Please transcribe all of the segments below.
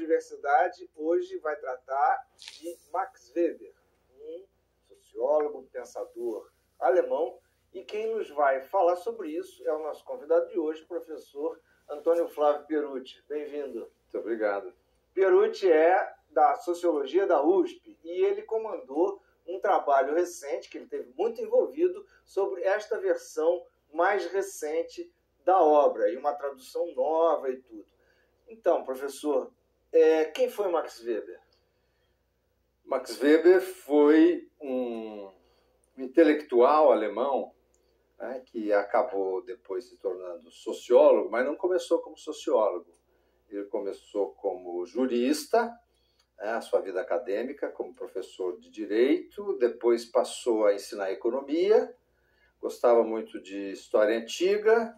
Universidade hoje vai tratar de Max Weber, um sociólogo, pensador alemão, e quem nos vai falar sobre isso é o nosso convidado de hoje, o professor Antônio Flávio Pierucci. Bem-vindo. Muito obrigado. Pierucci é da Sociologia da USP e ele comandou um trabalho recente, que ele teve muito envolvido, sobre esta versão mais recente da obra, e uma tradução nova e tudo. Então, professor, quem foi Max Weber? Max Weber foi um intelectual alemão, né, que acabou depois se tornando sociólogo, mas não começou como sociólogo. Ele começou como jurista, né, a sua vida acadêmica, como professor de direito, depois passou a ensinar economia, gostava muito de história antiga,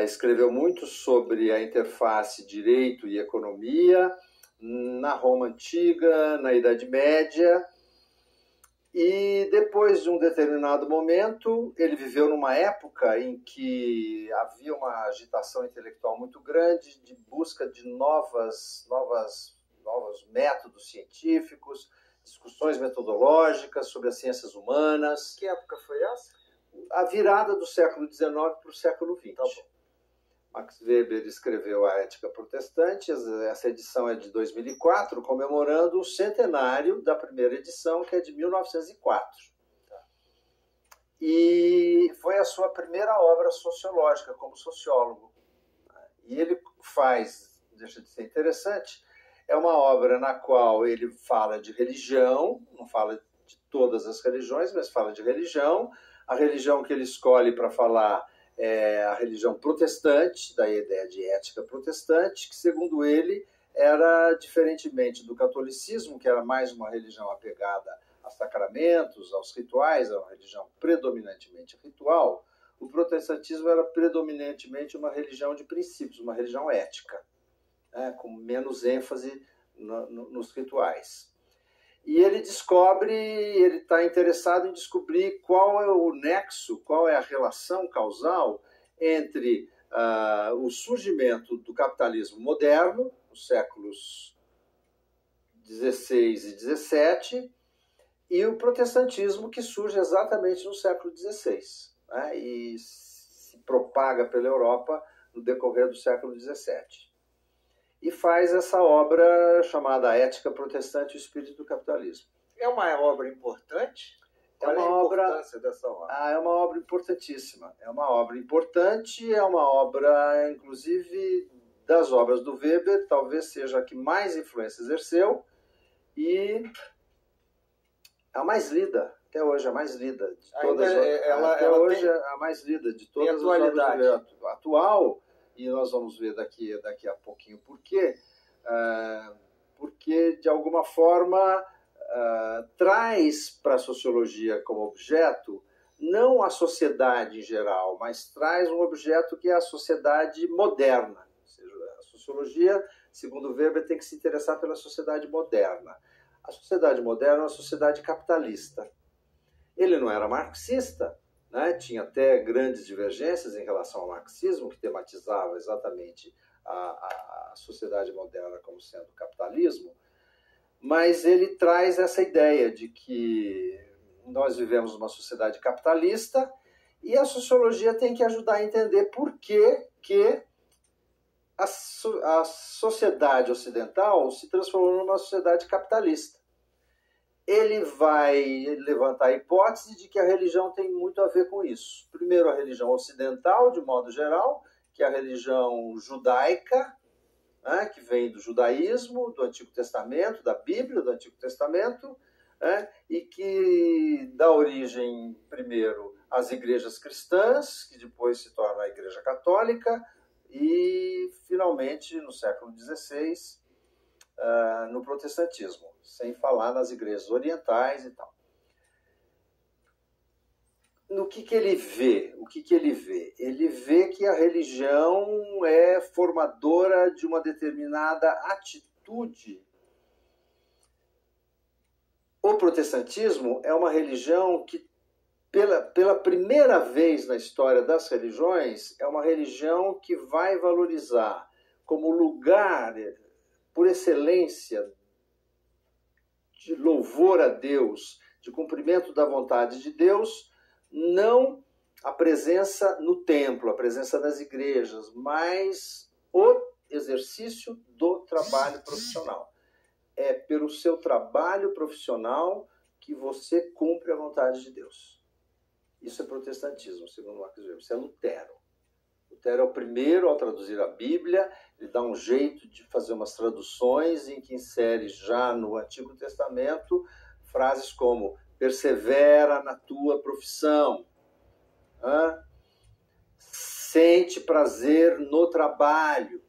escreveu muito sobre a interface direito e economia na Roma Antiga, na Idade Média, e depois de um determinado momento, ele viveu numa época em que havia uma agitação intelectual muito grande de busca de novos métodos científicos, discussões metodológicas sobre as ciências humanas. Que época foi essa? A virada do século XIX para o século XX. Tá bom. Max Weber escreveu A Ética Protestante, essa edição é de 2004, comemorando o centenário da primeira edição, que é de 1904. E foi a sua primeira obra sociológica como sociólogo. E ele faz, deixa de ser interessante, é uma obra na qual ele fala de religião, não fala de todas as religiões, mas fala de religião. A religião que ele escolhe para falar é a religião protestante, da ideia de ética protestante, que, segundo ele, era, diferentemente do catolicismo, que era mais uma religião apegada a sacramentos, aos rituais, é uma religião predominantemente ritual, o protestantismo era predominantemente uma religião de princípios, uma religião ética, né, com menos ênfase nos rituais. E ele está interessado em descobrir qual é o nexo, qual é a relação causal entre o surgimento do capitalismo moderno, nos séculos XVI e XVII, e o protestantismo, que surge exatamente no século XVI, né, e se propaga pela Europa no decorrer do século XVII. E faz essa obra chamada Ética Protestante e o Espírito do Capitalismo. É uma obra importante? Qual é a importância dessa obra? É uma obra importantíssima. É uma obra importante, é uma obra, inclusive, das obras do Weber, talvez seja a que mais influência exerceu, e a mais lida, até hoje, a mais lida de todas a mais lida de todas as obras do Weber. Atual. E nós vamos ver daqui a pouquinho por quê. Porque, de alguma forma, traz para a sociologia como objeto, não a sociedade em geral, mas traz um objeto que é a sociedade moderna. Ou seja, a sociologia, segundo Weber, tem que se interessar pela sociedade moderna. A sociedade moderna é uma sociedade capitalista. Ele não era marxista, né? Tinha até grandes divergências em relação ao marxismo, que tematizava exatamente a sociedade moderna como sendo capitalismo, mas ele traz essa ideia de que nós vivemos uma sociedade capitalista e a sociologia tem que ajudar a entender por que a sociedade ocidental se transformou numa sociedade capitalista. Ele vai levantar a hipótese de que a religião tem muito a ver com isso. Primeiro, a religião ocidental, de modo geral, que é a religião judaica, né, que vem do judaísmo, do Antigo Testamento, da Bíblia, do Antigo Testamento, né, e que dá origem, primeiro, às igrejas cristãs, que depois se torna a Igreja Católica, e, finalmente, no século XVI, no protestantismo, sem falar nas igrejas orientais e tal. No que ele vê? O que ele vê? Ele vê que a religião é formadora de uma determinada atitude. O protestantismo é uma religião que, pela primeira vez na história das religiões, é uma religião que vai valorizar como lugar por excelência, de louvor a Deus, de cumprimento da vontade de Deus, não a presença no templo, a presença nas igrejas, mas o exercício do trabalho profissional. É pelo seu trabalho profissional que você cumpre a vontade de Deus. Isso é protestantismo, segundo Max Weber. Isso é Lutero. Lutero é o primeiro ao traduzir a Bíblia. Ele dá um jeito de fazer umas traduções em que insere já no Antigo Testamento frases como persevera na tua profissão, sente prazer no trabalho.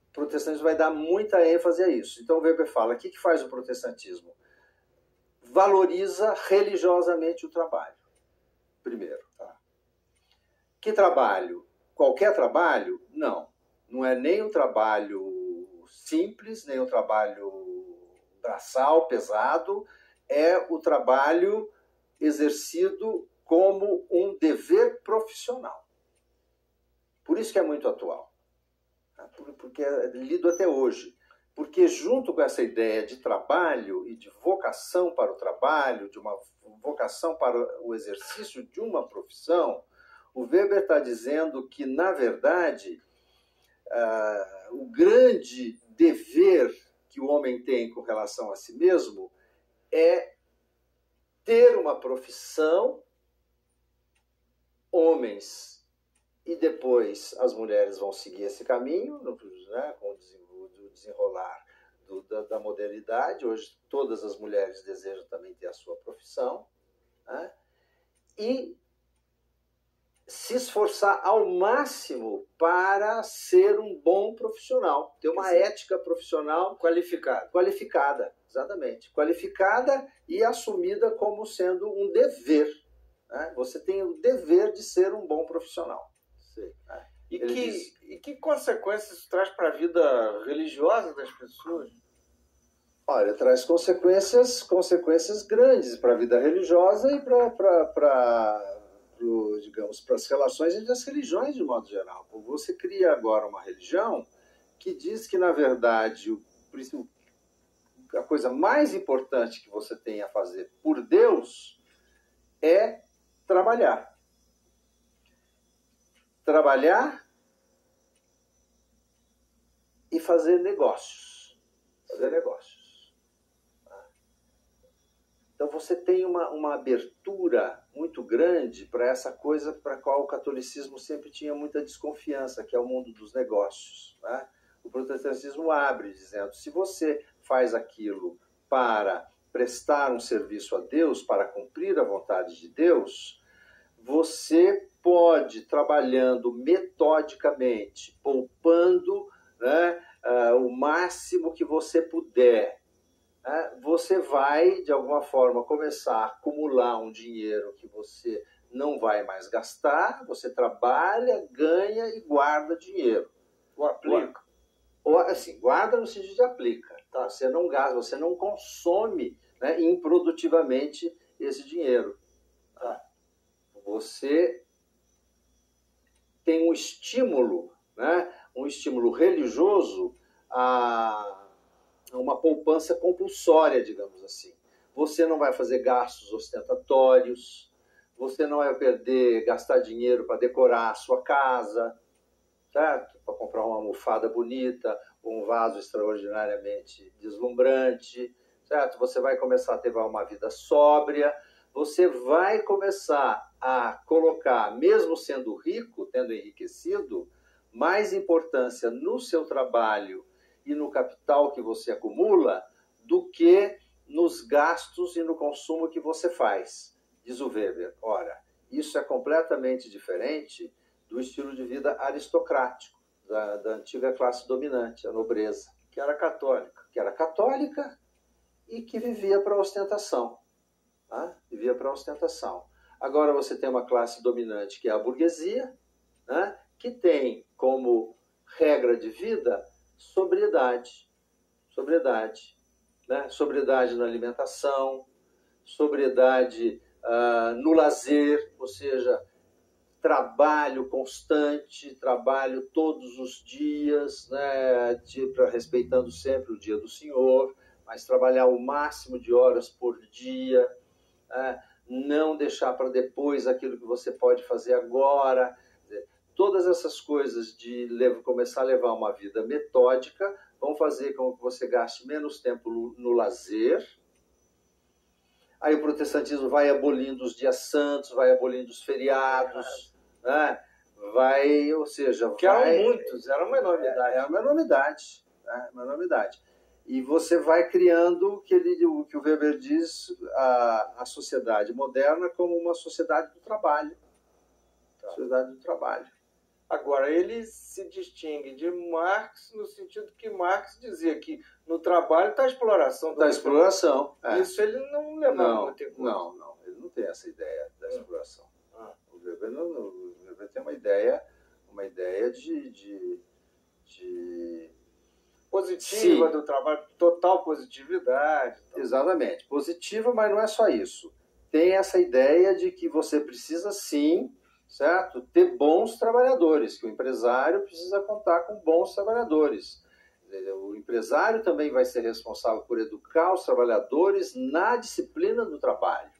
O protestantismo vai dar muita ênfase a isso. Então Weber fala, o que faz o protestantismo? Valoriza religiosamente o trabalho, primeiro. Que trabalho? Qualquer trabalho? Não. Não é nem um trabalho simples, nem um trabalho braçal, pesado. É o trabalho exercido como um dever profissional. Por isso que é muito atual. Porque é lido até hoje. Porque junto com essa ideia de trabalho e de vocação para o trabalho, de uma vocação para o exercício de uma profissão, o Weber está dizendo que, na verdade, o grande dever que o homem tem com relação a si mesmo é ter uma profissão, homens, e depois as mulheres vão seguir esse caminho, né, com o desenrolar da modernidade. Hoje todas as mulheres desejam também ter a sua profissão, né, e se esforçar ao máximo para ser um bom profissional, ter uma ética profissional qualificada, exatamente, qualificada e assumida como sendo um dever, né? Você tem o dever de ser um bom profissional. Sim. E que consequências isso traz para a vida religiosa das pessoas? Olha, traz consequências grandes para a vida religiosa e digamos, para as relações entre as religiões de modo geral. Você cria agora uma religião que diz que, na verdade, a coisa mais importante que você tem a fazer por Deus é trabalhar. Trabalhar e fazer negócios. Fazer negócios. Então você tem uma abertura muito grande para essa coisa para a qual o catolicismo sempre tinha muita desconfiança, que é o mundo dos negócios, né? O protestantismo abre dizendo, se você faz aquilo para prestar um serviço a Deus, para cumprir a vontade de Deus, você pode, trabalhando metodicamente, poupando, né, o máximo que você puder, você vai, de alguma forma, começar a acumular um dinheiro que você não vai mais gastar, você trabalha, ganha e guarda dinheiro. Ou aplica. Ou, assim, guarda no sentido de aplica. Tá? Você não gasta, você não consome, né, improdutivamente esse dinheiro. Tá? Você tem um estímulo, né, um estímulo religioso a uma poupança compulsória, digamos assim. Você não vai fazer gastos ostentatórios, você não vai gastar dinheiro para decorar a sua casa, certo? Para comprar uma almofada bonita, um vaso extraordinariamente deslumbrante, certo? Você vai começar a ter uma vida sóbria, você vai começar a colocar, mesmo sendo rico, tendo enriquecido, mais importância no seu trabalho e no capital que você acumula do que nos gastos e no consumo que você faz. Diz o Weber, ora, isso é completamente diferente do estilo de vida aristocrático da antiga classe dominante, a nobreza, que era católica e que vivia para ostentação. Tá? Vivia para ostentação. Agora você tem uma classe dominante que é a burguesia, né? Que tem como regra de vida sobriedade, né? Sobriedade na alimentação, sobriedade no lazer, ou seja, trabalho constante, trabalho todos os dias, né, respeitando sempre o dia do Senhor, mas trabalhar o máximo de horas por dia, né, não deixar para depois aquilo que você pode fazer agora. Todas essas coisas de começar a levar uma vida metódica vão fazer com que você gaste menos tempo no lazer. Aí o protestantismo vai abolindo os dias santos, vai abolindo os feriados, né? Ou seja... Que eram muitos, era uma enormidade. É uma enormidade, né? Uma enormidade. E você vai criando o que o Weber diz, a sociedade moderna como uma sociedade do trabalho. Tá. Sociedade do trabalho. Agora, ele se distingue de Marx no sentido que Marx dizia que no trabalho está a exploração. Da exploração. Isso ele não levava muito em conta. Não, ele não tem essa ideia da exploração. O Weber tem uma ideia de positiva. Sim. Do trabalho, total positividade. Exatamente, positiva, mas não é só isso. Tem essa ideia de que você precisa sim, certo? Ter bons trabalhadores, que o empresário precisa contar com bons trabalhadores. O empresário também vai ser responsável por educar os trabalhadores na disciplina do trabalho.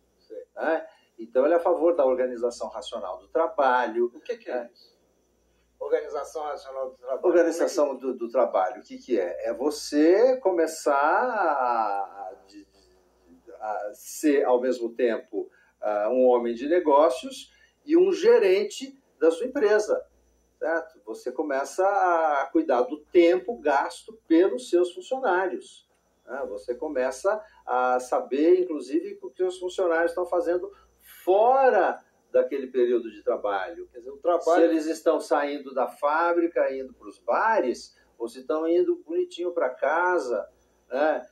Né? Então, ele é a favor da organização racional do trabalho. O que é isso? Organização racional do trabalho. Organização do trabalho, o que é? É você começar a ser, ao mesmo tempo, um homem de negócios e um gerente da sua empresa, certo? Você começa a cuidar do tempo gasto pelos seus funcionários, né? Você começa a saber, inclusive, o que os funcionários estão fazendo fora daquele período de trabalho. Quer dizer, se eles estão saindo da fábrica, indo para os bares, ou se estão indo bonitinho para casa, né?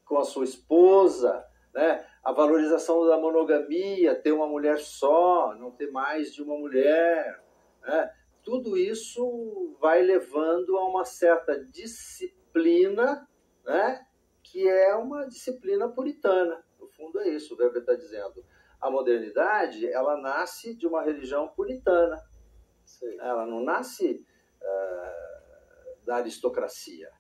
Com a sua esposa, né? A valorização da monogamia, ter uma mulher só, não ter mais de uma mulher, né? Tudo isso vai levando a uma certa disciplina, né? Que é uma disciplina puritana. No fundo é isso, o Weber está dizendo. A modernidade, ela nasce de uma religião puritana. Sim. Ela não nasce da aristocracia,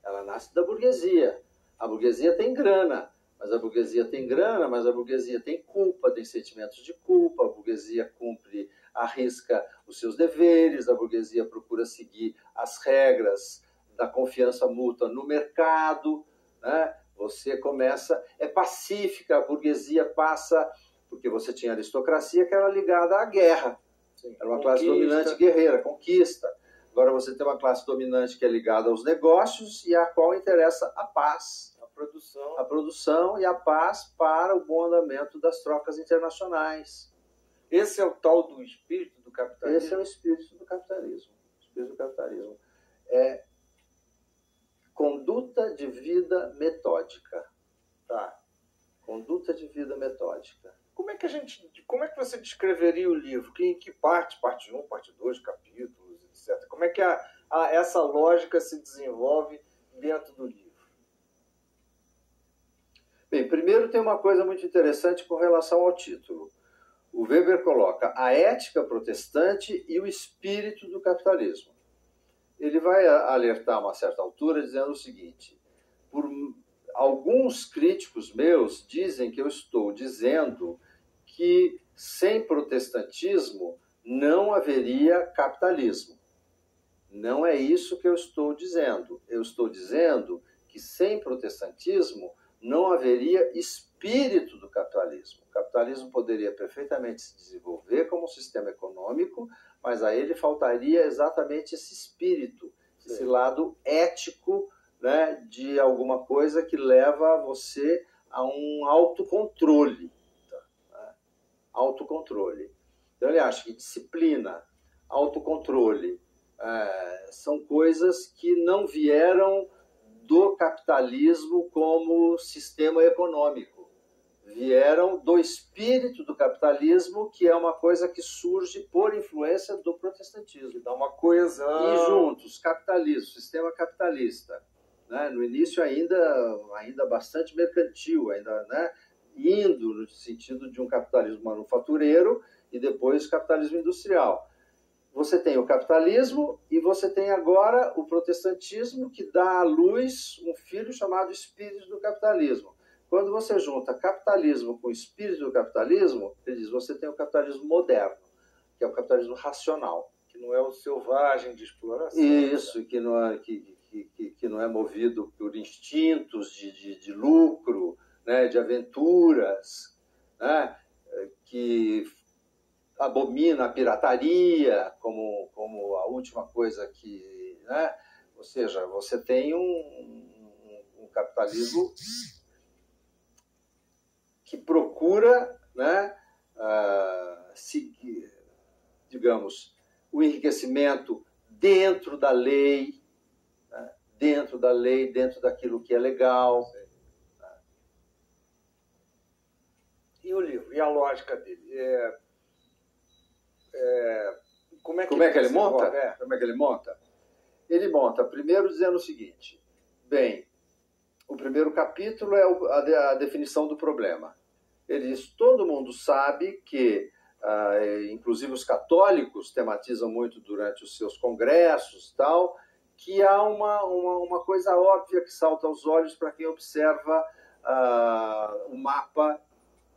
ela nasce da burguesia. A burguesia tem grana, mas a burguesia tem culpa, tem sentimentos de culpa, a burguesia cumpre, arrisca os seus deveres, a burguesia procura seguir as regras da confiança mútua no mercado, né? Você começa, é pacífica, a burguesia passa, porque você tinha a aristocracia que era ligada à guerra. Sim, era uma classe dominante guerreira, conquista. Agora você tem uma classe dominante que é ligada aos negócios e a qual interessa a paz. A produção e a paz para o bom andamento das trocas internacionais. Esse é o tal do espírito do capitalismo? Esse é o espírito do capitalismo. O espírito do capitalismo é conduta de vida metódica. Tá. Conduta de vida metódica. Como é que você descreveria o livro? Em que parte? Parte 1, parte 2, capítulos, etc. Como é que essa lógica se desenvolve dentro do livro? Bem, primeiro tem uma coisa muito interessante com relação ao título. O Weber coloca a ética protestante e o espírito do capitalismo. Ele vai alertar a uma certa altura dizendo o seguinte: alguns críticos meus dizem que eu estou dizendo que sem protestantismo não haveria capitalismo. Não é isso que eu estou dizendo. Eu estou dizendo que sem protestantismo não haveria espírito do capitalismo. O capitalismo poderia perfeitamente se desenvolver como um sistema econômico, mas a ele faltaria exatamente esse espírito, esse lado ético, né, de alguma coisa que leva você a um autocontrole. Né? Autocontrole. Então ele acha que disciplina, autocontrole, são coisas que não vieram do capitalismo como sistema econômico. Vieram do espírito do capitalismo, que é uma coisa que surge por influência do protestantismo. Dá uma coesão. E juntos, capitalismo, sistema capitalista. Né? No início ainda bastante mercantil, ainda, né? Indo no sentido de um capitalismo manufatureiro, e depois o capitalismo industrial. Você tem o capitalismo e você tem agora o protestantismo, que dá à luz um filho chamado espírito do capitalismo. Quando você junta capitalismo com o espírito do capitalismo, ele diz, você tem o capitalismo moderno, que é o capitalismo racional. Que não é o selvagem de exploração. Isso, que não é movido por instintos de lucro, né, de aventuras, né, que abomina a pirataria como a última coisa que... Né, ou seja, você tem um capitalismo que procura, né, seguir, digamos, o enriquecimento dentro da lei, né? Dentro da lei, dentro daquilo que é legal. E o livro? E a lógica dele? Como é que ele monta? Como é que ele monta? Ele monta primeiro dizendo o seguinte, bem, o primeiro capítulo é a definição do problema. Ele diz, todo mundo sabe que inclusive os católicos tematizam muito durante os seus congressos e tal, que há uma coisa óbvia que salta aos olhos para quem observa o mapa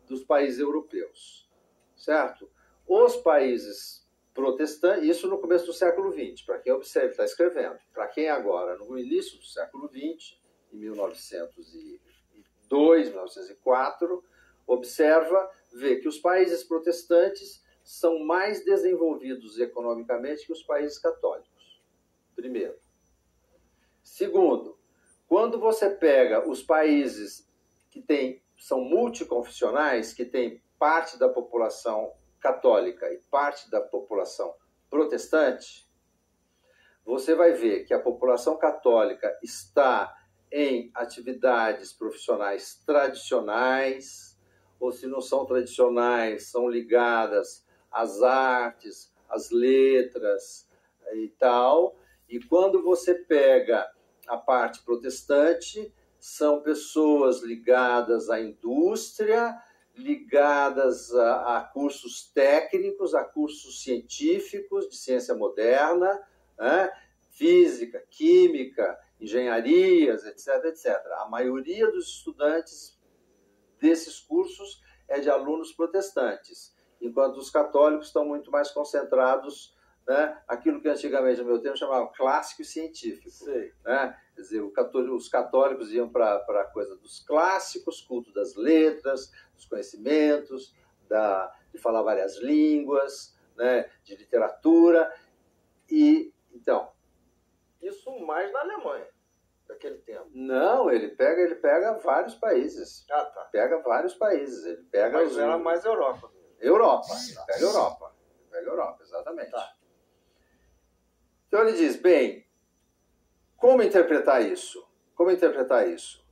dos países europeus, certo? Os países protestantes, isso no começo do século XX, para quem observa, está escrevendo, para quem agora, no início do século XX, em 1902, 1904, observa, vê que os países protestantes são mais desenvolvidos economicamente que os países católicos. Primeiro. Segundo, quando você pega os países que são multiconfessionais, que têm parte da população católica e parte da população protestante, você vai ver que a população católica está em atividades profissionais tradicionais, ou se não são tradicionais, são ligadas às artes, às letras e tal. E quando você pega a parte protestante, são pessoas ligadas à indústria, ligadas a cursos técnicos, a cursos científicos, de ciência moderna, né? Física, química, engenharias, etc, etc. A maioria dos estudantes desses cursos é de alunos protestantes, enquanto os católicos estão muito mais concentrados, né, aquilo que antigamente, no meu tempo, chamava clássico e científico. Né? Quer dizer, os católicos iam para a coisa dos clássicos, culto das letras, dos conhecimentos, de falar várias línguas, né, de literatura. E, então... Isso mais na Alemanha, daquele tempo. Não, ele pega vários países. Ah, tá. Pega vários países. Ele pega Mas era mais Europa. Europa. Pega Europa. Pega Europa, exatamente. Tá. Então ele diz, bem, como interpretar isso? Como interpretar isso?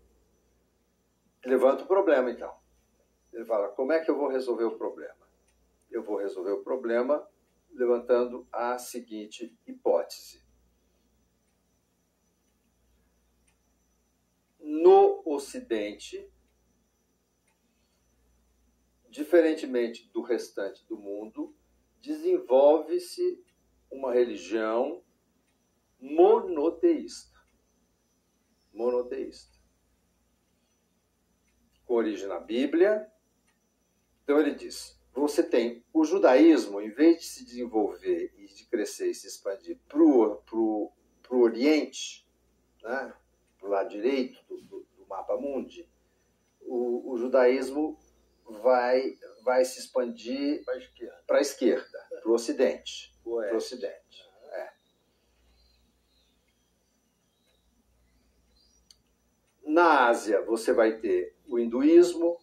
Levanta o problema, então. Ele fala, como é que eu vou resolver o problema? Eu vou resolver o problema levantando a seguinte hipótese. No Ocidente, diferentemente do restante do mundo, desenvolve-se uma religião monoteísta. Monoteísta. Com origem na Bíblia. Então ele diz, você tem o judaísmo, em vez de se desenvolver e de crescer e se expandir para o Oriente, né, para o lado direito do mapa mundi, o judaísmo vai se expandir para a esquerda, para o Ocidente. Para o Ocidente. Na Ásia, você vai ter o hinduísmo,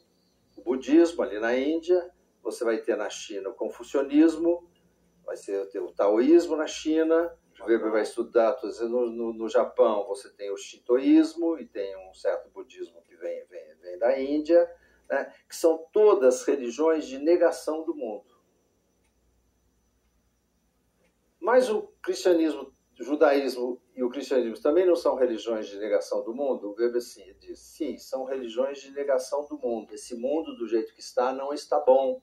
o budismo ali na Índia, você vai ter na China o confucionismo, vai ter o taoísmo na China, o Weber vai estudar, estou dizendo, no Japão você tem o shintoísmo e tem um certo budismo que vem da Índia, né, que são todas religiões de negação do mundo. Mas o cristianismo, o judaísmo e o cristianismo também não são religiões de negação do mundo? O Weber diz, sim, são religiões de negação do mundo. Esse mundo, do jeito que está, não está bom.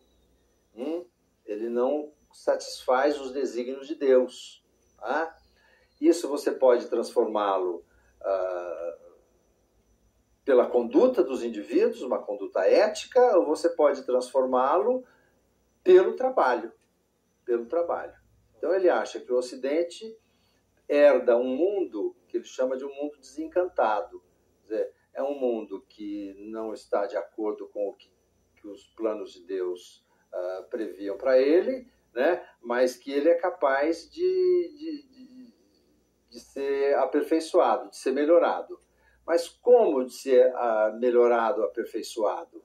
ele não satisfaz os desígnios de Deus. Tá? Isso você pode transformá-lo pela conduta dos indivíduos, uma conduta ética, ou você pode transformá-lo pelo trabalho. Pelo trabalho. Então ele acha que o Ocidente herda um mundo que ele chama de um mundo desencantado. Quer dizer, é um mundo que não está de acordo com o que os planos de Deus previam para ele, né? Mas que ele é capaz de ser aperfeiçoado, de ser melhorado. Mas como de ser melhorado, aperfeiçoado?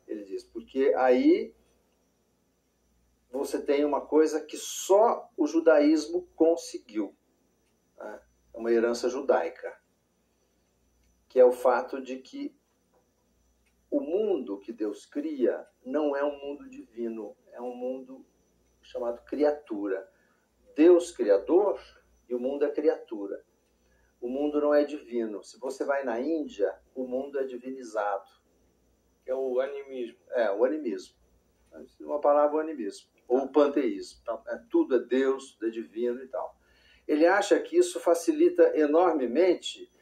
Ele diz, porque aí você tem uma coisa que só o judaísmo conseguiu. Né? É uma herança judaica, que é o fato de que o mundo que Deus cria não é um mundo divino, é um mundo chamado criatura. Deus criador e o mundo é criatura. O mundo não é divino. Se você vai na Índia, o mundo é divinizado. É o animismo. É, o animismo. Uma palavra, o animismo. Ou o panteísmo. Tudo é Deus, tudo é divino e tal. Ele acha que isso facilita enormemente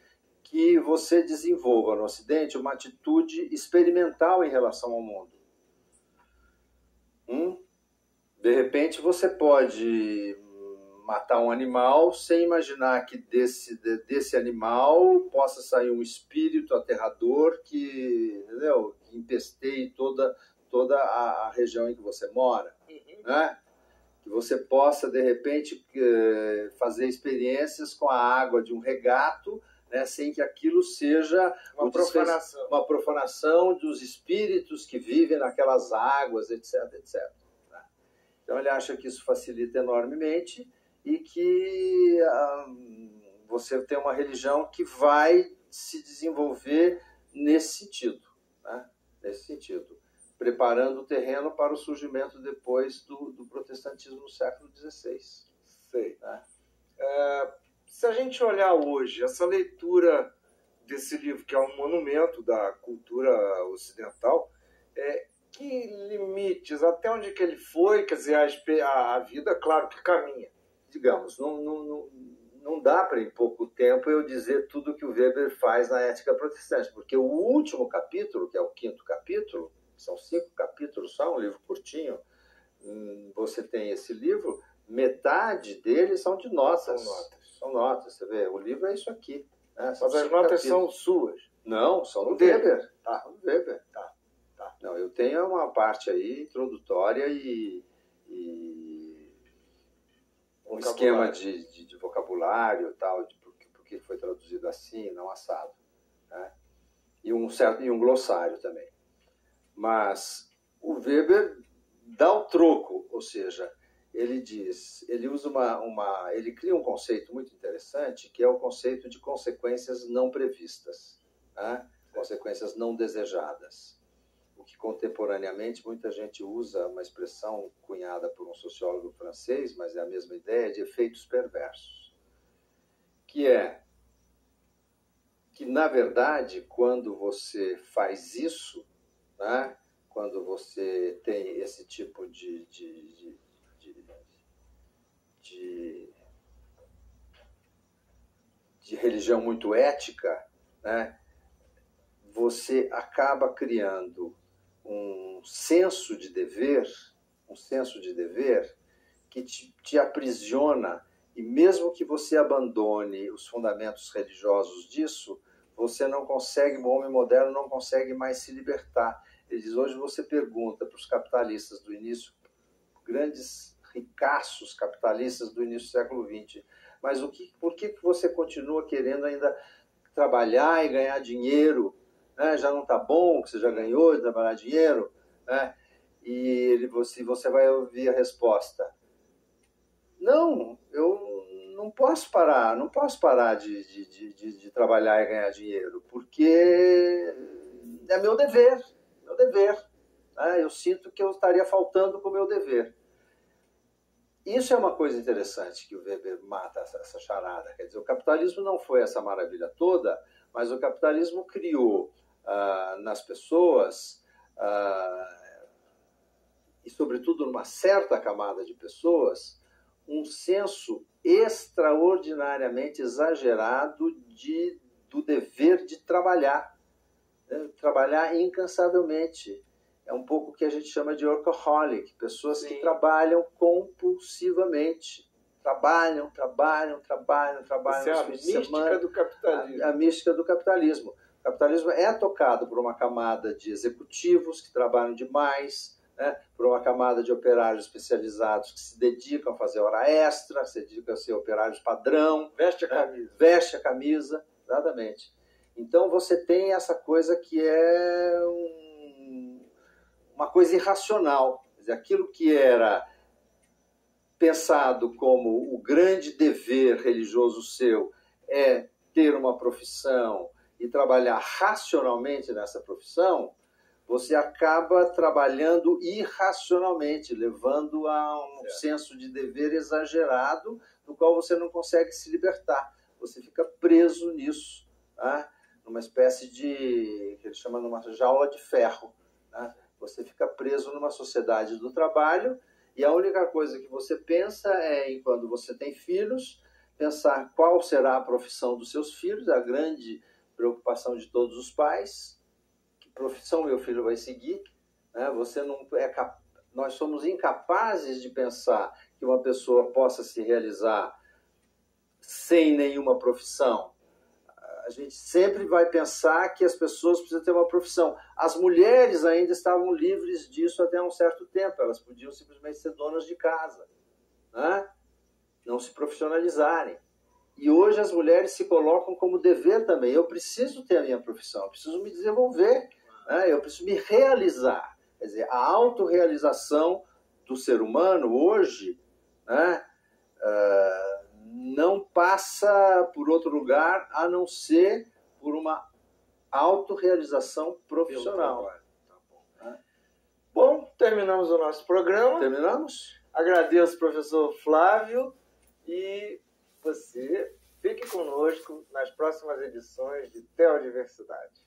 que você desenvolva no Ocidente uma atitude experimental em relação ao mundo. De repente você pode matar um animal sem imaginar que desse animal possa sair um espírito aterrador que, entendeu? Que empesteie toda a região em que você mora. Né? Que você possa, de repente, fazer experiências com a água de um regato, né, sem que aquilo seja uma profanação dos espíritos que vivem naquelas águas, etc, etc. Né? Então ele acha que isso facilita enormemente e que você tem uma religião que vai se desenvolver nesse sentido. Né? Nesse sentido. Preparando o terreno para o surgimento depois do protestantismo no século XVI. Sei. Né? Se a gente olhar hoje, essa leitura desse livro, que é um monumento da cultura ocidental, que limites, até onde que ele foi, quer dizer, a vida, claro, que caminha. Digamos, não dá para em pouco tempo eu dizer tudo que o Weber faz na Ética Protestante, porque o último capítulo, que é o 5º capítulo, são 5 capítulos só, um livro curtinho, você tem esse livro, metade deles são de notas. São notas, você vê, o livro é isso aqui. Né? Mas as notas são suas? Não, são do Weber. Tá. Do Weber. Tá. Não, eu tenho uma parte aí introdutória e um esquema de vocabulário e tal, de por que foi traduzido assim, não assado. Né? E um glossário também. Mas o Weber dá o troco, ou seja, ele usa ele cria um conceito muito interessante, que é o conceito de consequências não previstas, né? Consequências não desejadas. O que contemporaneamente muita gente usa uma expressão cunhada por um sociólogo francês, mas é a mesma ideia, de efeitos perversos. Que na verdade, quando você faz isso, né? Quando você tem esse tipo de religião muito ética, né? Você acaba criando um senso de dever que te aprisiona, e mesmo que você abandone os fundamentos religiosos disso, você não consegue, o homem moderno não consegue mais se libertar. Ele diz, hoje você pergunta para os capitalistas do início, grandes ricaços capitalistas do início do século XX, mas por que você continua querendo ainda trabalhar e ganhar dinheiro? Né? Já não está bom o que você já ganhou de trabalhar dinheiro? Né? E você vai ouvir a resposta, não, eu não posso parar de trabalhar e ganhar dinheiro, porque é meu dever. Né? Eu sinto que eu estaria faltando com o meu dever. Isso é uma coisa interessante que o Weber mata essa charada. Quer dizer, o capitalismo não foi essa maravilha toda, mas o capitalismo criou nas pessoas e sobretudo numa certa camada de pessoas, um senso extraordinariamente exagerado do dever de trabalhar, né? Trabalhar incansavelmente. É um pouco o que a gente chama de workaholic, pessoas Sim. que trabalham compulsivamente. Trabalham. Essa é a mística do capitalismo. A mística do capitalismo. O capitalismo é tocado por uma camada de executivos que trabalham demais, né? Por uma camada de operários especializados que se dedicam a fazer hora extra, se dedicam a ser operários padrão. Veste a camisa. Veste a camisa, exatamente. Então você tem essa coisa que é uma coisa irracional. Quer dizer, aquilo que era pensado como o grande dever religioso seu é ter uma profissão e trabalhar racionalmente nessa profissão, você acaba trabalhando irracionalmente, levando a um senso de dever exagerado, do qual você não consegue se libertar. Você fica preso nisso, tá? Numa espécie de, que eles chamam de uma jaula de ferro, tá? Você fica preso numa sociedade do trabalho e a única coisa que você pensa é, em quando você tem filhos, pensar qual será a profissão dos seus filhos, a grande preocupação de todos os pais, que profissão meu filho vai seguir, né? Você não é nós somos incapazes de pensar que uma pessoa possa se realizar sem nenhuma profissão. A gente sempre vai pensar que as pessoas precisam ter uma profissão. As mulheres ainda estavam livres disso até um certo tempo. Elas podiam simplesmente ser donas de casa, né? Não se profissionalizarem. E hoje as mulheres se colocam como dever também. Eu preciso ter a minha profissão, eu preciso me desenvolver, né? Eu preciso me realizar. Quer dizer, a autorrealização do ser humano hoje, né, não passa por outro lugar a não ser por uma autorrealização profissional. Tá bom. Bom, terminamos o nosso programa. Terminamos? Agradeço, professor Flávio, e você fique conosco nas próximas edições de Teodiversidade.